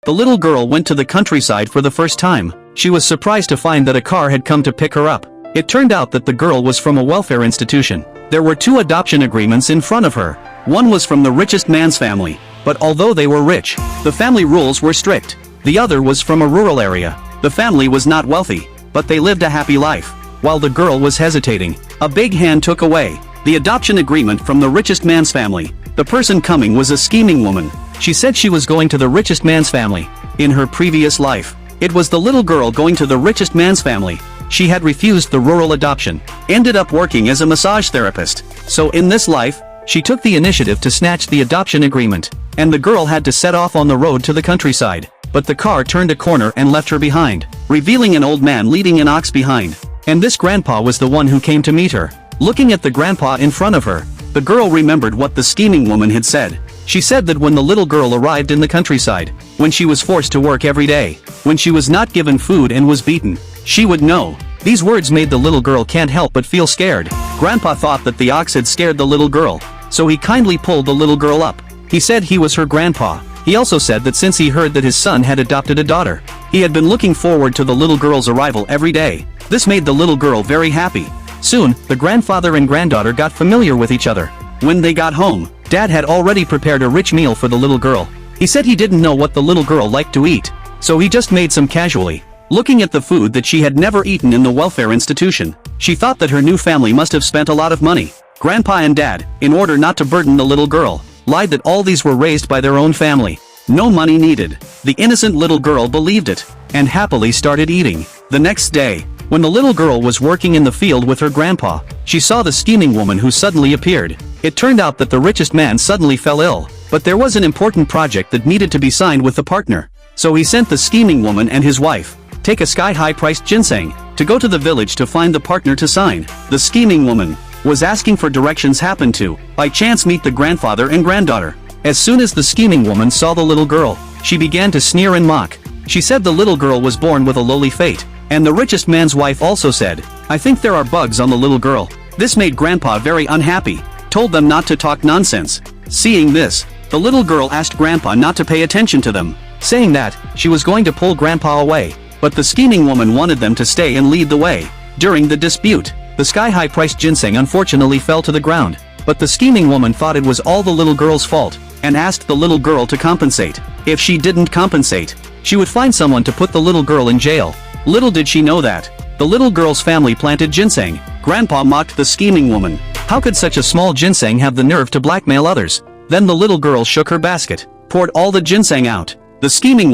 the little girl went to the countryside for the first time. She was surprised to find that a car had come to pick her up. It turned out that the girl was from a welfare institution. There were 2 adoption agreements in front of her. One was from the richest man's family, but although they were rich, the family rules were strict. The other was from a rural area. The family was not wealthy, but they lived a happy life. While the girl was hesitating, a big hand took away the adoption agreement from the richest man's family. The person coming was a scheming woman. She said she was going to the richest man's family. In her previous life, it was the little girl going to the richest man's family. She had refused the rural adoption, ended up working as a massage therapist. So in this life, she took the initiative to snatch the adoption agreement, and the girl had to set off on the road to the countryside. But the car turned a corner and left her behind, revealing an old man leading an ox behind. And this grandpa was the one who came to meet her. Looking at the grandpa in front of her, the girl remembered what the scheming woman had said. She said that when the little girl arrived in the countryside, when she was forced to work every day, when she was not given food and was beaten, she would know. These words made the little girl can't help but feel scared. Grandpa thought that the ox had scared the little girl, so he kindly pulled the little girl up. He said he was her grandpa. He also said that since he heard that his son had adopted a daughter, he had been looking forward to the little girl's arrival every day. This made the little girl very happy. Soon, the grandfather and granddaughter got familiar with each other. When they got home, Dad had already prepared a rich meal for the little girl. He said he didn't know what the little girl liked to eat, so he just made some casually. Looking at the food that she had never eaten in the welfare institution, she thought that her new family must have spent a lot of money. Grandpa and Dad, in order not to burden the little girl, lied that all these were raised by their own family. No money needed. The innocent little girl believed it, and happily started eating. The next day, when the little girl was working in the field with her grandpa, she saw the scheming woman who suddenly appeared. It turned out that the richest man suddenly fell ill, but there was an important project that needed to be signed with the partner. So he sent the scheming woman and his wife, take a sky-high priced ginseng, to go to the village to find the partner to sign. The scheming woman was asking for directions, happened to, by chance, meet the grandfather and granddaughter. As soon as the scheming woman saw the little girl, she began to sneer and mock. She said the little girl was born with a lowly fate. And the richest man's wife also said, "I think there are bugs on the little girl." This made Grandpa very unhappy, told them not to talk nonsense. Seeing this, the little girl asked Grandpa not to pay attention to them, saying that she was going to pull Grandpa away. But the scheming woman wanted them to stay and lead the way. During the dispute, the sky-high priced ginseng unfortunately fell to the ground. But the scheming woman thought it was all the little girl's fault, and asked the little girl to compensate. If she didn't compensate, she would find someone to put the little girl in jail. Little did she know that the little girl's family planted ginseng. Grandpa mocked the scheming woman. How could such a small ginseng have the nerve to blackmail others? Then the little girl shook her basket, poured all the ginseng out. The scheming